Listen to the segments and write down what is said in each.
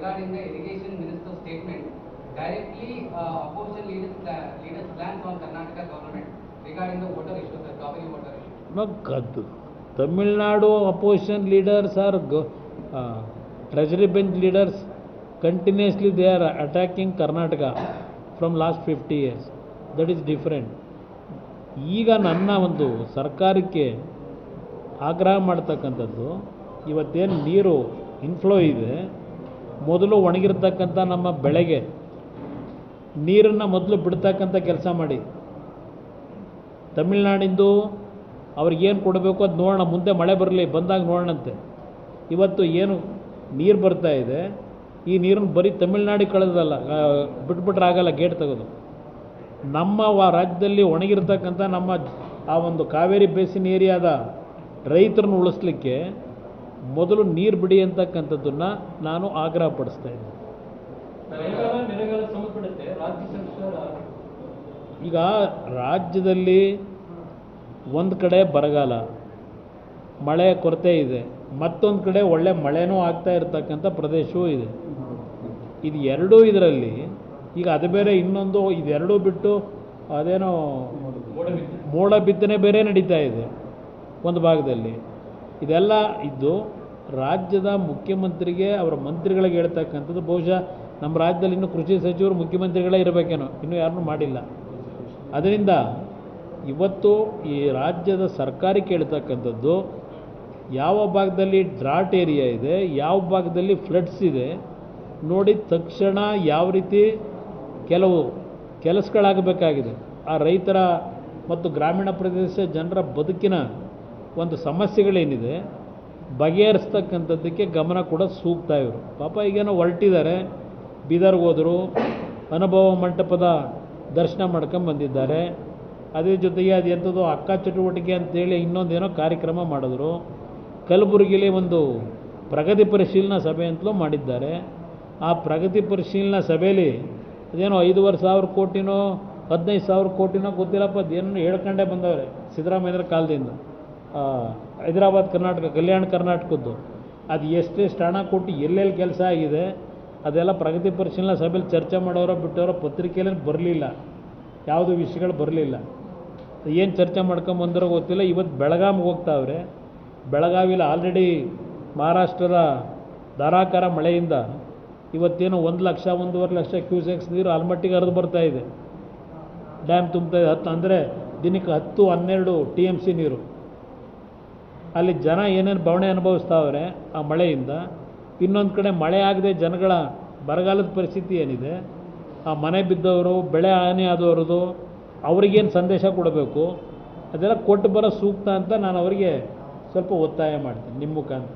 regarding the irrigation minister's statement directly opposition leaders plans on Karnataka government regarding the water issue, the Kaveri water issue. No, Tamil Nadu opposition leaders are treasury bench leaders. Continuously they are attacking Karnataka from last 50 years. That is different. ಈಗ ನನ್ನ ಒಂದು ಸರ್ಕಾರಕ್ಕೆ ಆಗ್ರಹ ಮಾಡ್ತಕ್ಕಂಥದ್ದು, ಇವತ್ತೇನು ನೀರು inflow ಇದೆ, ಮೊದಲು ಒಣಗಿರ್ತಕ್ಕಂಥ ನಮ್ಮ ಬೆಳೆಗೆ ನೀರನ್ನು ಮೊದಲು ಬಿಡ್ತಕ್ಕಂಥ ಕೆಲಸ ಮಾಡಿ. ತಮಿಳ್ನಾಡಿಂದು ಅವ್ರಿಗೇನು ಕೊಡಬೇಕು ಅದು ನೋಡೋಣ, ಮುಂದೆ ಮಳೆ ಬರಲಿ, ಬಂದಾಗ ನೋಡೋಣಂತೆ. ಇವತ್ತು ಏನು ನೀರು ಬರ್ತಾ ಇದೆ, ಈ ನೀರನ್ನು ಬರೀ ತಮಿಳ್ನಾಡಿಗೆ ಕಳೆದಲ್ಲ, ಬಿಟ್ಬಿಟ್ರೆ ಆಗಲ್ಲ ಗೇಟ್ ತೆಗೆದು. ನಮ್ಮ ರಾಜ್ಯದಲ್ಲಿ ಒಣಗಿರ್ತಕ್ಕಂಥ ನಮ್ಮ ಆ ಒಂದು ಕಾವೇರಿ ಬೇಸಿನ್ ಏರಿಯಾದ ರೈತರನ್ನು ಉಳಿಸ್ಲಿಕ್ಕೆ ಮೊದಲು ನೀರು ಬಿಡಿ ಅಂತಕ್ಕಂಥದ್ದನ್ನು ನಾನು ಆಗ್ರಹ ಪಡಿಸ್ತಾ ಇದ್ದೀನಿ. ಈಗ ರಾಜ್ಯದಲ್ಲಿ ಒಂದು ಕಡೆ ಬರಗಾಲ, ಮಳೆ ಕೊರತೆ ಇದೆ, ಮತ್ತೊಂದು ಕಡೆ ಒಳ್ಳೆ ಮಳೆನೂ ಆಗ್ತಾ ಇರತಕ್ಕಂಥ ಪ್ರದೇಶವೂ ಇದೆ. ಇದು ಎರಡೂ ಇದರಲ್ಲಿ ಈಗ ಅದು ಬೇರೆ, ಇನ್ನೊಂದು ಇದೆರಡೂ ಬಿಟ್ಟು ಅದೇನೋ ಮೋಡ ಬಿತ್ತನೆ ಬೇರೆ ನಡೀತಾ ಇದೆ ಒಂದು ಭಾಗದಲ್ಲಿ. ಇದೆಲ್ಲ ಇದ್ದು ರಾಜ್ಯದ ಮುಖ್ಯಮಂತ್ರಿಗೆ ಅವರ ಮಂತ್ರಿಗಳಿಗೆ ಹೇಳ್ತಕ್ಕಂಥದ್ದು, ಬಹುಶಃ ನಮ್ಮ ರಾಜ್ಯದಲ್ಲಿ ಇನ್ನೂ ಕೃಷಿ ಸಚಿವರು ಮುಖ್ಯಮಂತ್ರಿಗಳೇ ಇರಬೇಕೇನೋ, ಇನ್ನೂ ಯಾರನ್ನೂ ಮಾಡಿಲ್ಲ. ಅದರಿಂದ ಇವತ್ತು ಈ ರಾಜ್ಯದ ಸರ್ಕಾರಕ್ಕೆ ಹೇಳ್ತಕ್ಕಂಥದ್ದು, ಯಾವ ಭಾಗದಲ್ಲಿ ಡ್ರಾಟ್ ಏರಿಯಾ ಇದೆ, ಯಾವ ಭಾಗದಲ್ಲಿ ಫ್ಲಡ್ಸ್ ಇದೆ ನೋಡಿ ತಕ್ಷಣ ಯಾವ ರೀತಿ ಕೆಲವು ಕೆಲಸಗಳಾಗಬೇಕಾಗಿದೆ. ಆ ರೈತರ ಮತ್ತು ಗ್ರಾಮೀಣ ಪ್ರದೇಶ ಜನರ ಬದುಕಿನ ಒಂದು ಸಮಸ್ಯೆಗಳೇನಿದೆ ಬಗೆಹರಿಸ್ತಕ್ಕಂಥದ್ದಕ್ಕೆ ಗಮನ ಕೂಡ ಸೂಕ್ತ. ಇವರು ಪಾಪ ಈಗೇನೋ ಹೊರಟಿದ್ದಾರೆ, ಬೀದರ್ಗೆ ಹೋದರು, ಅನುಭವ ಮಂಟಪದ ದರ್ಶನ ಮಾಡ್ಕೊಂಬಂದಿದ್ದಾರೆ. ಅದೇ ಜೊತೆಗೆ ಅದು ಎಂಥದ್ದು ಅಕ್ಕ ಚಟುವಟಿಕೆ ಅಂತೇಳಿ ಇನ್ನೊಂದೇನೋ ಕಾರ್ಯಕ್ರಮ ಮಾಡಿದ್ರು. ಕಲಬುರಗಿಲಿ ಒಂದು ಪ್ರಗತಿ ಪರಿಶೀಲನಾ ಸಭೆ ಅಂತಲೂ ಮಾಡಿದ್ದಾರೆ. ಆ ಪ್ರಗತಿ ಪರಿಶೀಲನಾ ಸಭೆಯಲ್ಲಿ ಅದೇನೋ 5,500 ಕೋಟಿನೋ 15,000 ಕೋಟಿನೋ ಗೊತ್ತಿಲ್ಲಪ್ಪ, ಅದೇನೋ ಹೇಳ್ಕೊಂಡೇ ಬಂದವ್ರೆ ಸಿದ್ದರಾಮಯ್ಯರ ಕಾಲದಿಂದ. ಹೈದರಾಬಾದ್ ಕರ್ನಾಟಕ, ಕಲ್ಯಾಣ ಕರ್ನಾಟಕದ್ದು ಅದು ಎಷ್ಟೆಷ್ಟು ಹಣ ಕೊಟ್ಟು ಎಲ್ಲೆಲ್ಲಿ ಕೆಲಸ ಆಗಿದೆ ಅದೆಲ್ಲ ಪ್ರಗತಿ ಪರಿಶೀಲನಾ ಸಭೆಯಲ್ಲಿ ಚರ್ಚೆ ಮಾಡೋರೋ ಬಿಟ್ಟವರೋ ಪತ್ರಿಕೆಯಲ್ಲಿ ಬರಲಿಲ್ಲ, ಯಾವುದು ವಿಷಯಗಳು ಬರಲಿಲ್ಲ. ಏನು ಚರ್ಚೆ ಮಾಡ್ಕೊಂಬಂದಿರೋ ಗೊತ್ತಿಲ್ಲ. ಇವತ್ತು ಬೆಳಗಾವಿಗೆ ಹೋಗ್ತಾವ್ರೆ. ಬೆಳಗಾವಿಲಿ ಆಲ್ರೆಡಿ ಮಹಾರಾಷ್ಟ್ರದ ಧಾರಾಕಾರ ಮಳೆಯಿಂದ ಇವತ್ತೇನು 1 ಲಕ್ಷ 1.5 ಲಕ್ಷ ಕ್ಯೂಸೆಕ್ಸ್ ನೀರು ಆಲ್ಮಟ್ಟಿಗೆ ಹರಿದು ಬರ್ತಾ ಇದೆ. ಡ್ಯಾಮ್ ತುಂಬ್ತಾ ಇದೆ. ಅಂದರೆ ದಿನಕ್ಕೆ 10-12 TMC ನೀರು. ಅಲ್ಲಿ ಜನ ಏನೇನು ಬವಣೆ ಅನುಭವಿಸ್ತಾವ್ರೆ ಆ ಮಳೆಯಿಂದ. ಇನ್ನೊಂದು ಕಡೆ ಮಳೆ ಆಗದೆ ಜನಗಳ ಬರಗಾಲದ ಪರಿಸ್ಥಿತಿ ಏನಿದೆ, ಆ ಮನೆ ಬಿದ್ದವರು, ಬೆಳೆ ಹಾನಿ ಆದವ್ರದ್ದು ಅವ್ರಿಗೇನು ಸಂದೇಶ ಕೊಡಬೇಕು ಅದೆಲ್ಲ ಕೊಟ್ಟು ಬರೋ ಸೂಕ್ತ ಅಂತ ನಾನು ಅವರಿಗೆ ಸ್ವಲ್ಪ ಒತ್ತಾಯ ಮಾಡ್ತೀನಿ ನಿಮ್ಮ ಮುಖಾಂತರ.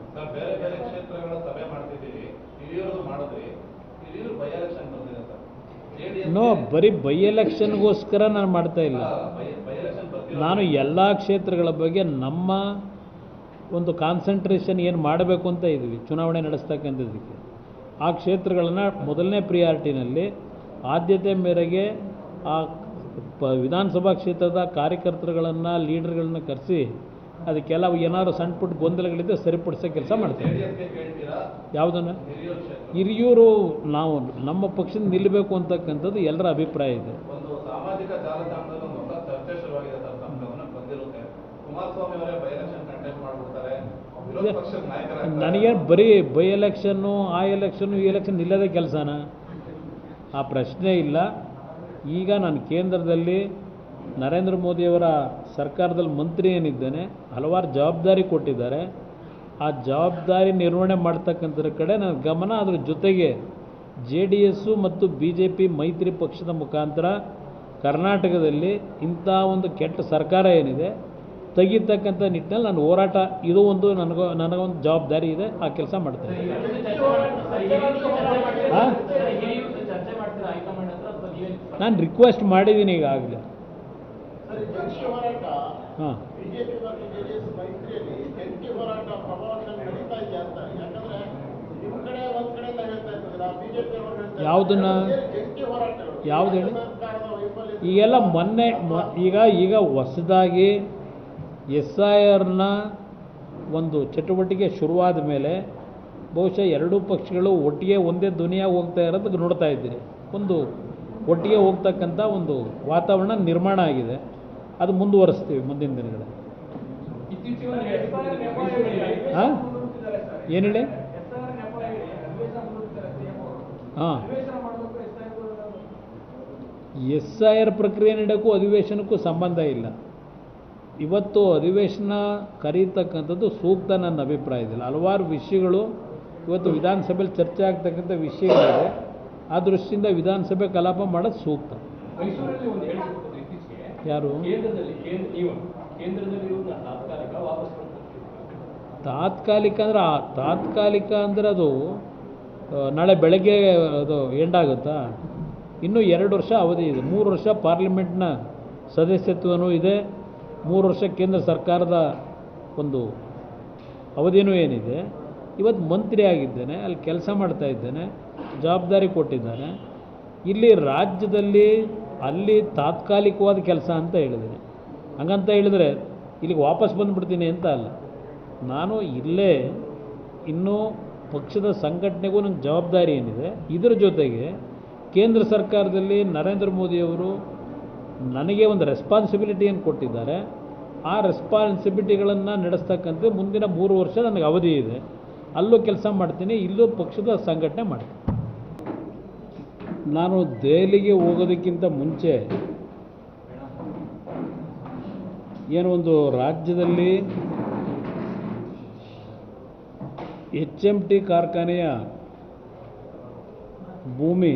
ನೋ, ಬರೀ ಬೈ ಎಲೆಕ್ಷನ್ಗೋಸ್ಕರ ನಾನು ಮಾಡ್ತಾ ಇಲ್ಲ. ನಾನು ಎಲ್ಲ ಕ್ಷೇತ್ರಗಳ ಬಗ್ಗೆ ನಮ್ಮ ಒಂದು ಕಾನ್ಸಂಟ್ರೇಷನ್ ಏನು ಮಾಡಬೇಕು ಅಂತ ಇದ್ವಿ ಚುನಾವಣೆ ನಡೆಸ್ತಕ್ಕಂಥದ್ದಕ್ಕೆ. ಆ ಕ್ಷೇತ್ರಗಳನ್ನು ಮೊದಲನೇ ಪ್ರಿಯಾರಿಟಿನಲ್ಲಿ ಆದ್ಯತೆ ಮೇರೆಗೆ ಆ ವಿಧಾನಸಭಾ ಕ್ಷೇತ್ರದ ಕಾರ್ಯಕರ್ತರುಗಳನ್ನು, ಲೀಡರ್ಗಳನ್ನ ಕರೆಸಿ ಅದಕ್ಕೆಲ್ಲ ಏನಾದ್ರು ಸಣ್ಣ ಪುಟ್ಟ ಗೊಂದಲಗಳಿದ್ದರೆ ಸರಿಪಡಿಸೋ ಕೆಲಸ ಮಾಡ್ತೀವಿ. ಯಾವುದನ್ನು ಹಿರಿಯೂರು ನಾವು ನಮ್ಮ ಪಕ್ಷದ ನಿಲ್ಲಬೇಕು ಅಂತಕ್ಕಂಥದ್ದು ಎಲ್ಲರ ಅಭಿಪ್ರಾಯ ಇದೆ. ನನಗೇನು ಬರೀ ಬೈ ಎಲೆಕ್ಷನ್ನು, ಆ ಎಲೆಕ್ಷನ್ನು, ಈ ಎಲೆಕ್ಷನ್ ನಿಲ್ಲದೇ ಕೆಲಸನ? ಆ ಪ್ರಶ್ನೆ ಇಲ್ಲ. ಈಗ ನಾನು ಕೇಂದ್ರದಲ್ಲಿ ನರೇಂದ್ರ ಮೋದಿಯವರ ಸರ್ಕಾರದಲ್ಲಿ ಮಂತ್ರಿ ಏನಿದ್ದೇನೆ, ಹಲವಾರು ಜವಾಬ್ದಾರಿ ಕೊಟ್ಟಿದ್ದಾರೆ. ಆ ಜವಾಬ್ದಾರಿ ನಿರ್ವಹಣೆ ಮಾಡ್ತಕ್ಕಂಥದ್ರ ಕಡೆ ನನ್ನ ಗಮನ. ಅದರ ಜೊತೆಗೆ JDS ಮತ್ತು BJP ಮೈತ್ರಿ ಪಕ್ಷದ ಮುಖಾಂತರ ಕರ್ನಾಟಕದಲ್ಲಿ ಇಂಥ ಒಂದು ಕೆಟ್ಟ ಸರ್ಕಾರ ಏನಿದೆ ತೆಗಿತಕ್ಕಂಥ ನಿಟ್ಟಿನಲ್ಲಿ ನಾನು ಹೋರಾಟ, ಇದು ಒಂದು ನನಗೊಂದು ಜವಾಬ್ದಾರಿ ಇದೆ. ಆ ಕೆಲಸ ಮಾಡ್ತೇನೆ. ನಾನು ರಿಕ್ವೆಸ್ಟ್ ಮಾಡಿದ್ದೀನಿ ಈಗಾಗಲೇ. ಹಾಂ, ಯಾವುದನ್ನ ಯಾವ್ದು ಹೇಳಿ? ಈಗೆಲ್ಲ ಮೊನ್ನೆ ಈಗ ಹೊಸದಾಗಿ SIRನ ಒಂದು ಚಟುವಟಿಕೆ ಶುರುವಾದ ಮೇಲೆ ಬಹುಶಃ ಎರಡೂ ಪಕ್ಷಗಳು ಒಟ್ಟಿಗೆ ಒಂದೇ ಧ್ವನಿಯಾಗಿ ಹೋಗ್ತಾ ಇರೋದಕ್ಕೆ ನೋಡ್ತಾ ಇದ್ದೀರಿ. ಒಂದು ಒಟ್ಟಿಗೆ ಹೋಗ್ತಕ್ಕಂಥ ಒಂದು ವಾತಾವರಣ ನಿರ್ಮಾಣ ಆಗಿದೆ. ಅದು ಮುಂದುವರಿಸ್ತೀವಿ ಮುಂದಿನ ದಿನಗಳಲ್ಲಿ. ಹಾಂ, ಏನು ಹೇಳಿ? ಹಾಂ, SIR ಪ್ರಕ್ರಿಯೆ ನಡೆಯೋಕ್ಕೂ ಅಧಿವೇಶನಕ್ಕೂ ಸಂಬಂಧ ಇಲ್ಲ. ಇವತ್ತು ಅಧಿವೇಶನ ಕರೀತಕ್ಕಂಥದ್ದು ಸೂಕ್ತ ನನ್ನ ಅಭಿಪ್ರಾಯದಲ್ಲಿ. ಹಲವಾರು ವಿಷಯಗಳು ಇವತ್ತು ವಿಧಾನಸಭೆಯಲ್ಲಿ ಚರ್ಚೆ ಆಗ್ತಕ್ಕಂಥ ವಿಷಯಗಳಿದೆ. ಆ ದೃಷ್ಟಿಯಿಂದ ವಿಧಾನಸಭೆ ಕಲಾಪ ಮಾಡೋದು ಸೂಕ್ತ. ಮೈಸೂರಲ್ಲಿ ಒಂದು ಹೇಳಿಕೆ ಕೊಟ್ಟಿದ್ರು ಇತ್ತೀಚೆಗೆ. ಯಾರು? ಕೇಂದ್ರದಲ್ಲಿ ತಾತ್ಕಾಲಿಕ ವಾಪಸ್ ತಾತ್ಕಾಲಿಕ ಅಂದರೆ ಅದು ನಾಳೆ ಬೆಳಗ್ಗೆ ಅದು ಎಂಡಾಗುತ್ತಾ? ಇನ್ನೂ 2 ವರ್ಷ ಅವಧಿ ಇದೆ. 3 ವರ್ಷ ಪಾರ್ಲಿಮೆಂಟ್ನ ಸದಸ್ಯತ್ವನೂ ಇದೆ. 3 ವರ್ಷ ಕೇಂದ್ರ ಸರ್ಕಾರದ ಒಂದು ಅವಧಿನೂ ಏನಿದೆ. ಇವತ್ತು ಮಂತ್ರಿ ಆಗಿದ್ದೇನೆ, ಅಲ್ಲಿ ಕೆಲಸ ಮಾಡ್ತಾ ಇದ್ದೇನೆ, ಜವಾಬ್ದಾರಿ ಕೊಟ್ಟಿದ್ದಾನೆ. ಇಲ್ಲಿ ರಾಜ್ಯದಲ್ಲಿ ಅಲ್ಲಿ ತಾತ್ಕಾಲಿಕವಾದ ಕೆಲಸ ಅಂತ ಹೇಳಿದ್ದೀನಿ. ಹಂಗಂತ ಹೇಳಿದರೆ ಇಲ್ಲಿಗೆ ವಾಪಸ್ ಬಂದುಬಿಡ್ತೀನಿ ಅಂತ ಅಲ್ಲ. ನಾನು ಇಲ್ಲೇ ಇನ್ನೂ ಪಕ್ಷದ ಸಂಘಟನೆಗೂ ನಂಗೆ ಜವಾಬ್ದಾರಿ ಏನಿದೆ. ಇದರ ಜೊತೆಗೆ ಕೇಂದ್ರ ಸರ್ಕಾರದಲ್ಲಿ ನರೇಂದ್ರ ಮೋದಿಯವರು ನನಗೆ ಒಂದು ರೆಸ್ಪಾನ್ಸಿಬಿಲಿಟಿಯನ್ನು ಕೊಟ್ಟಿದ್ದಾರೆ. ಆ ರೆಸ್ಪಾನ್ಸಿಬಿಲಿಟಿಗಳನ್ನು ನಡೆಸ್ತಕ್ಕಂಥ ಮುಂದಿನ 3 ವರ್ಷ ನನಗೆ ಅವಧಿ ಇದೆ. ಅಲ್ಲೂ ಕೆಲಸ ಮಾಡ್ತೀನಿ, ಇಲ್ಲೂ ಪಕ್ಷದ ಸಂಘಟನೆ ಮಾಡ್ತೀನಿ. ನಾನು ದೆಹಲಿಗೆ ಹೋಗೋದಕ್ಕಿಂತ ಮುಂಚೆ ಏನೋ ಒಂದು ರಾಜ್ಯದಲ್ಲಿ HMT ಕಾರ್ಖಾನೆಯ ಭೂಮಿ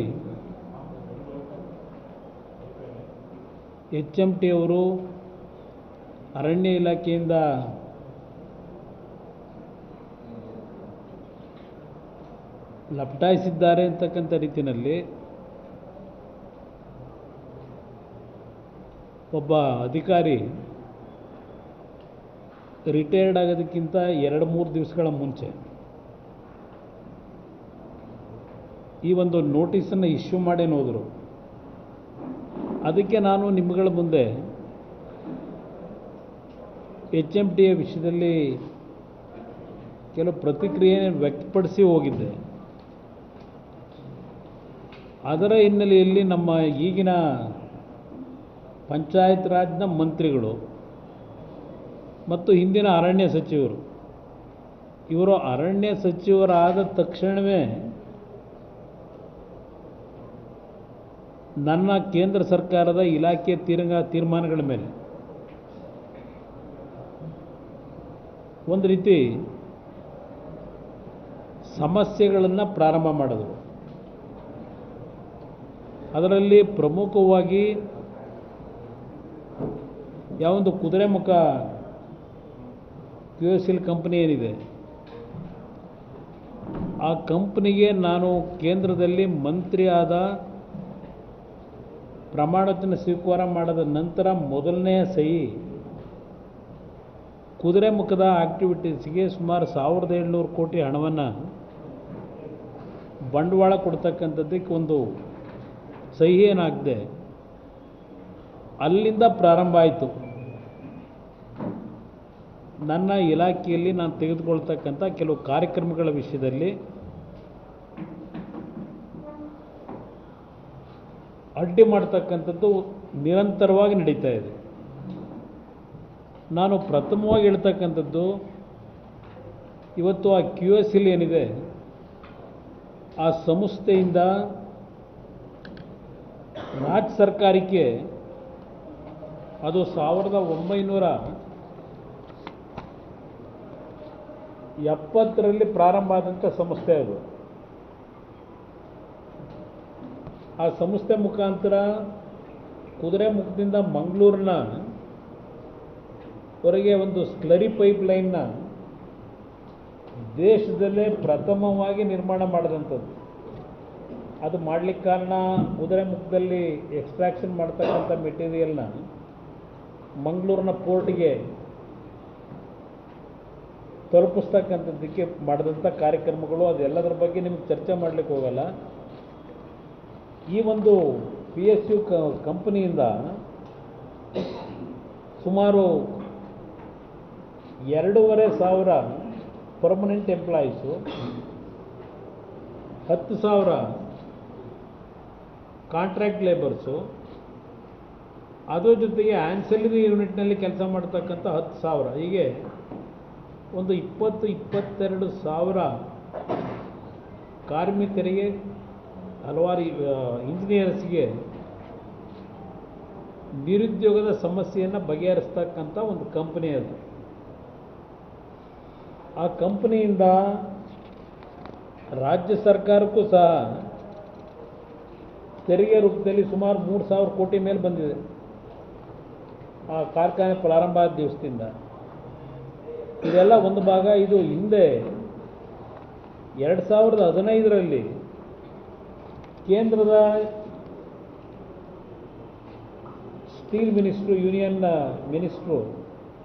HMT ಅವರು ಅರಣ್ಯ ಇಲಾಖೆಯಿಂದ ಲಪಟಾಯಿಸಿದ್ದಾರೆ ಅಂತಕ್ಕಂಥ ರೀತಿಯಲ್ಲಿ ಒಬ್ಬ ಅಧಿಕಾರಿ ರಿಟೈರ್ಡ್ ಆಗೋದಕ್ಕಿಂತ 2-3 ದಿವಸಗಳ ಮುಂಚೆ ಈ ಒಂದು ನೋಟಿಸನ್ನು ಇಶ್ಯೂ ಮಾಡೇನು ಹೋದರು. ಅದಕ್ಕೆ ನಾನು ನಿಮ್ಮಗಳ ಮುಂದೆ HMTಯ ವಿಷಯದಲ್ಲಿ ಕೆಲವು ಪ್ರತಿಕ್ರಿಯೆ ವ್ಯಕ್ತಪಡಿಸಿ ಹೋಗಿದ್ದೆ. ಅದರ ಹಿನ್ನೆಲೆಯಲ್ಲಿ ನಮ್ಮ ಈಗಿನ ಪಂಚಾಯತ್ ರಾಜ್ನ ಮಂತ್ರಿಗಳು ಮತ್ತು ಹಿಂದಿನ ಅರಣ್ಯ ಸಚಿವರು ಇವರು ಅರಣ್ಯ ಸಚಿವರಾದ ತಕ್ಷಣವೇ ನನ್ನ ಕೇಂದ್ರ ಸರ್ಕಾರದ ಇಲಾಖೆ ತೀರ್ಮಾನಗಳ ಮೇಲೆ ಒಂದು ರೀತಿ ಸಮಸ್ಯೆಗಳನ್ನು ಪ್ರಾರಂಭ ಮಾಡಿದ್ರು. ಅದರಲ್ಲಿ ಪ್ರಮುಖವಾಗಿ ಯಾವೊಂದು ಕುದುರೆಮುಖ QSL ಕಂಪನಿ ಏನಿದೆ ಆ ಕಂಪನಿಗೆ ನಾನು ಕೇಂದ್ರದಲ್ಲಿ ಮಂತ್ರಿ ಆದ ಪ್ರಮಾಣವಚನ ಸ್ವೀಕಾರ ಮಾಡಿದ ನಂತರ ಮೊದಲನೇ ಸಹಿ ಕುದುರೆಮುಖದ ಆಕ್ಟಿವಿಟೀಸ್ಗೆ ಸುಮಾರು 1700 ಕೋಟಿ ಹಣವನ್ನು ಬಂಡವಾಳ ಕೊಡ್ತಕ್ಕಂಥದ್ದಕ್ಕೆ ಒಂದು ಸಹಿ ಏನಾಗದೆ ಅಲ್ಲಿಂದ ಪ್ರಾರಂಭ ಆಯಿತು. ನನ್ನ ಇಲಾಖೆಯಲ್ಲಿ ನಾನು ತೆಗೆದುಕೊಳ್ತಕ್ಕಂಥ ಕೆಲವು ಕಾರ್ಯಕ್ರಮಗಳ ವಿಷಯದಲ್ಲಿ ಅಡ್ಡಿ ಮಾಡ್ತಕ್ಕಂಥದ್ದು ನಿರಂತರವಾಗಿ ನಡೀತಾ ಇದೆ. ನಾನು ಪ್ರಥಮವಾಗಿ ಹೇಳ್ತಕ್ಕಂಥದ್ದು ಇವತ್ತು ಆ QSL ಏನಿದೆ ಆ ಸಂಸ್ಥೆಯಿಂದ ರಾಜ್ಯ ಸರ್ಕಾರಕ್ಕೆ ಅದು 1970ರಲ್ಲಿ ಪ್ರಾರಂಭ ಆದಂಥ ಸಂಸ್ಥೆ ಅದು. ಆ ಸಂಸ್ಥೆ ಮುಖಾಂತರ ಕುದುರೆಮುಖದಿಂದ ಮಂಗಳೂರಿನ ವರೆಗೆ ಒಂದು ಸ್ಲರಿ ಪೈಪ್ಲೈನ್ನ ದೇಶದಲ್ಲೇ ಪ್ರಥಮವಾಗಿ ನಿರ್ಮಾಣ ಮಾಡಿದಂಥದ್ದು. ಅದು ಮಾಡಲಿಕ್ಕೆ ಕಾರಣ ಕುದುರೆಮುಖದಲ್ಲಿ ಎಕ್ಸ್ಟ್ರಾಕ್ಷನ್ ಮಾಡ್ತಕ್ಕಂಥ ಮೆಟೀರಿಯಲ್ನ ಮಂಗಳೂರಿನ ಪೋರ್ಟ್ಗೆ ತಲುಪಿಸ್ತಕ್ಕಂಥದ್ದಕ್ಕೆ ಮಾಡಿದಂಥ ಕಾರ್ಯಕ್ರಮಗಳು. ಅದೆಲ್ಲದರ ಬಗ್ಗೆ ನಿಮಗೆ ಚರ್ಚೆ ಮಾಡಲಿಕ್ಕೆ ಹೋಗಲ್ಲ. ಈ ಒಂದು PSU ಕಂಪನಿಯಿಂದ ಸುಮಾರು 2500 ಪರ್ಮನೆಂಟ್ ಎಂಪ್ಲಾಯೀಸು 10,000 ಕಾಂಟ್ರಾಕ್ಟ್ ಲೇಬರ್ಸು, ಅದರ ಜೊತೆಗೆ ಆನ್ಸಿಲರಿ ಯೂನಿಟ್ನಲ್ಲಿ ಕೆಲಸ ಮಾಡ್ತಕ್ಕಂಥ 10,000, ಹೀಗೆ ಒಂದು 22 ಸಾವಿರ ಕಾರ್ಮಿಕರಿಗೆ, ಹಲವಾರು ಇಂಜಿನಿಯರ್ಸ್ಗೆ ನಿರುದ್ಯೋಗದ ಸಮಸ್ಯೆಯನ್ನು ಬಗೆಹರಿಸ್ತಕ್ಕಂಥ ಒಂದು ಕಂಪನಿ ಅದು. ಆ ಕಂಪನಿಯಿಂದ ರಾಜ್ಯ ಸರ್ಕಾರಕ್ಕೂ ಸಹ ತೆರಿಗೆ ರೂಪದಲ್ಲಿ ಸುಮಾರು 3,000 ಕೋಟಿ ಮೇಲೆ ಬಂದಿದೆ ಆ ಕಾರ್ಖಾನೆ ಪ್ರಾರಂಭ ಆದ ದಿವಸದಿಂದ. ಇದೆಲ್ಲ ಒಂದು ಭಾಗ. ಇದು ಹಿಂದೆ 2015ರಲ್ಲಿ ಕೇಂದ್ರದ ಸ್ಟೀಲ್ ಮಿನಿಸ್ಟ್ರು, ಯೂನಿಯನ್ ಮಿನಿಸ್ಟ್ರು,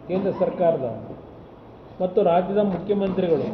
ಕೇಂದ್ರ ಸರ್ಕಾರದ ಮತ್ತು ರಾಜ್ಯದ ಮುಖ್ಯಮಂತ್ರಿಗಳು